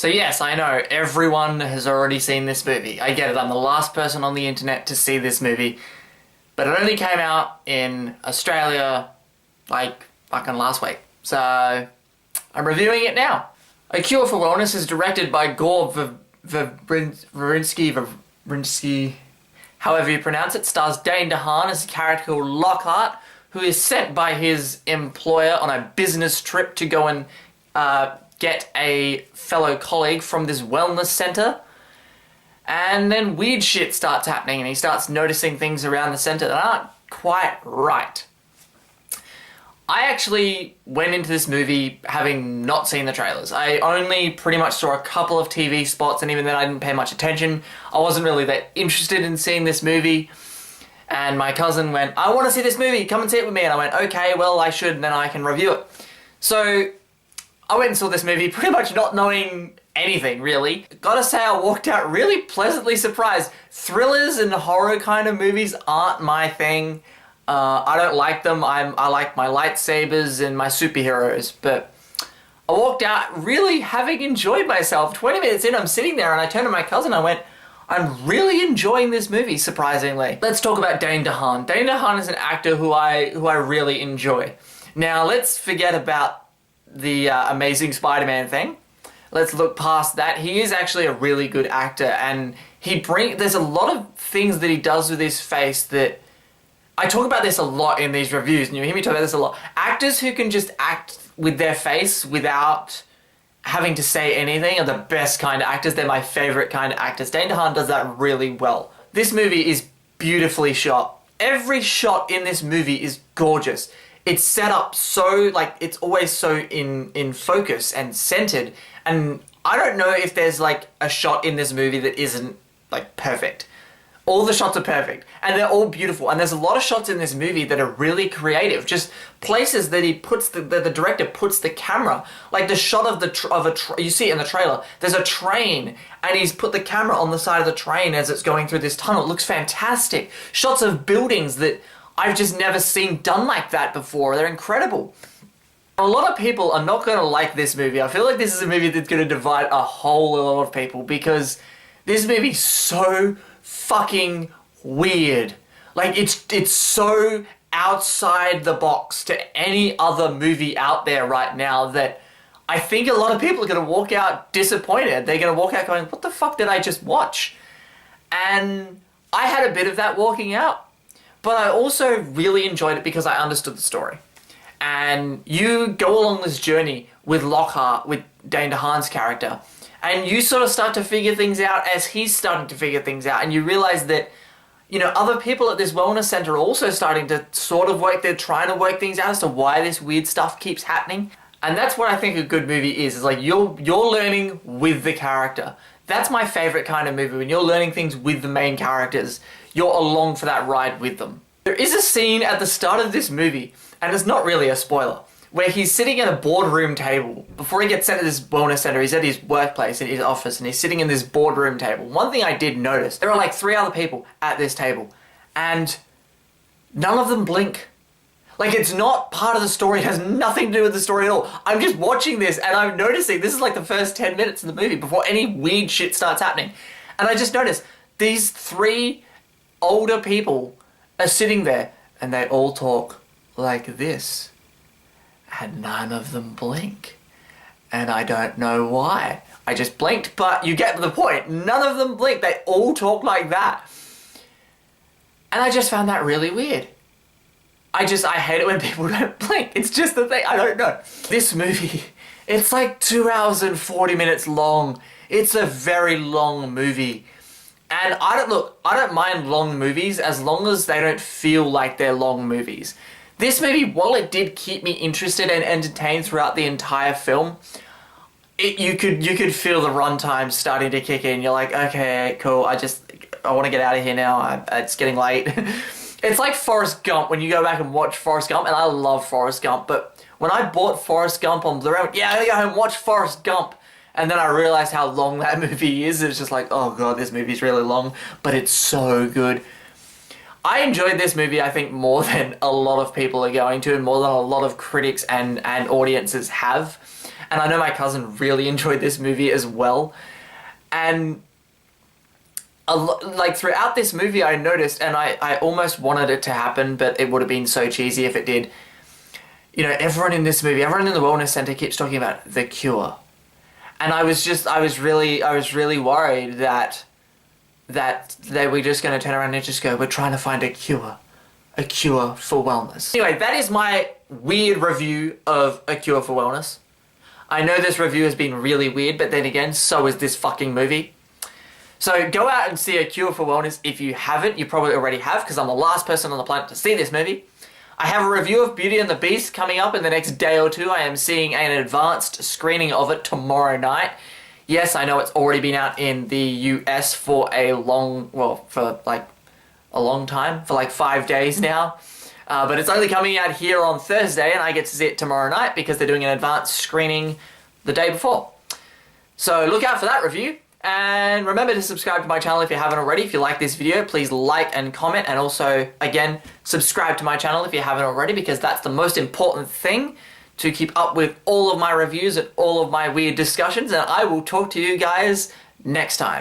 So yes, I know, everyone has already seen this movie. I get it, I'm the last person on the internet to see this movie. But it only came out in Australia, like, fucking last week. So, I'm reviewing it now. A Cure for Wellness is directed by Gore Verbinski, however you pronounce it, stars Dane DeHaan as a character called Lockhart, who is sent by his employer on a business trip to go and get a fellow colleague from this wellness centre. And then weird shit starts happening and he starts noticing things around the centre that aren't quite right. I actually went into this movie having not seen the trailers. I only pretty much saw a couple of TV spots, and even then I didn't pay much attention. I wasn't really that interested in seeing this movie. And my cousin went, I want to see this movie, come and see it with me. And I went, okay, well, I should, and then I can review it. So I went and saw this movie pretty much not knowing anything, really. Gotta say, I walked out really pleasantly surprised. Thrillers and horror kind of movies aren't my thing. I don't like them. I like my lightsabers and my superheroes, but I walked out really having enjoyed myself. 20 minutes in, I'm sitting there and I turned to my cousin and I went, I'm really enjoying this movie, surprisingly. Let's talk about Dane DeHaan. Dane DeHaan is an actor who I really enjoy. Now, let's forget about the Amazing Spider-Man thing. Let's look past that. He is actually a really good actor, and there's a lot of things that he does with his face that I talk about this a lot in these reviews, and you hear me talk about this a lot. Actors who can just act with their face without having to say anything are the best kind of actors. They're my favourite kind of actors. Dane DeHaan does that really well. This movie is beautifully shot. Every shot in this movie is gorgeous. It's set up so, like, it's always so in focus and centered. And I don't know if there's, like, a shot in this movie that isn't, like, perfect. All the shots are perfect, and they're all beautiful. And there's a lot of shots in this movie that are really creative. Just places that the director puts the camera. Like the shot of you see it in the trailer. There's a train, and he's put the camera on the side of the train as it's going through this tunnel. It looks fantastic. Shots of buildings that I've just never seen done like that before. They're incredible. A lot of people are not going to like this movie. I feel like this is a movie that's going to divide a whole lot of people because this movie's so fucking weird. Like, it's so outside the box to any other movie out there right now that I think a lot of people are going to walk out disappointed. They're going to walk out going, what the fuck did I just watch? And I had a bit of that walking out, but I also really enjoyed it because I understood the story. And you go along this journey with Lockhart, with Dane DeHaan's character, and you sort of start to figure things out as he's starting to figure things out. And you realize that, you know, other people at this wellness center are also starting to sort of they're trying to work things out as to why this weird stuff keeps happening. And that's what I think a good movie is like you're learning with the character. That's my favorite kind of movie, when you're learning things with the main characters. You're along for that ride with them. There is a scene at the start of this movie, and it's not really a spoiler, where he's sitting at a boardroom table. Before he gets sent to this wellness center, he's at his workplace, in his office, and he's sitting in this boardroom table. One thing I did notice, there are like 3 other people at this table, and none of them blink. Like, it's not part of the story, it has nothing to do with the story at all. I'm just watching this, and I'm noticing, this is like the first 10 minutes of the movie, before any weird shit starts happening. And I just noticed, these 3 older people are sitting there, and they all talk like this. And none of them blink. And I don't know why. I just blinked, but you get the point. None of them blink. They all talk like that. And I just found that really weird. I hate it when people don't blink. It's just the thing. I don't know. This movie, it's like 2 hours and 40 minutes long. It's a very long movie. And I don't mind long movies as long as they don't feel like they're long movies. This movie, while it did keep me interested and entertained throughout the entire film, you could feel the runtime starting to kick in. You're like, okay, cool, I want to get out of here now, it's getting late. It's like Forrest Gump, when you go back and watch Forrest Gump, and I love Forrest Gump, but when I bought Forrest Gump on Blu-ray, I went, yeah, I'm going to go home and watch Forrest Gump. And then I realized how long that movie is. It's just like, oh god, this movie's really long, but it's so good. I enjoyed this movie, I think, more than a lot of people are going to, and more than a lot of critics and audiences have. and I know my cousin really enjoyed this movie as well. And like throughout this movie, I noticed, and I almost wanted it to happen, but it would have been so cheesy if it did. You know, everyone in this movie, everyone in the wellness center keeps talking about the cure, and I was really worried that they were just going to turn around and just go, we're trying to find a cure for wellness. Anyway, that is my weird review of A Cure for Wellness. I know this review has been really weird, but then again, so is this fucking movie. So go out and see A Cure for Wellness if you haven't. You probably already have, because I'm the last person on the planet to see this movie. I have a review of Beauty and the Beast coming up in the next day or two. I am seeing an advanced screening of it tomorrow night. Yes, I know it's already been out in the US for a long, well, for like a long time, for like 5 days now. But it's only coming out here on Thursday, and I get to see it tomorrow night because they're doing an advanced screening the day before. So look out for that review. And remember to subscribe to my channel if you haven't already. If you like this video, please like and comment. And also, again, subscribe to my channel if you haven't already, because that's the most important thing to keep up with all of my reviews and all of my weird discussions. And I will talk to you guys next time.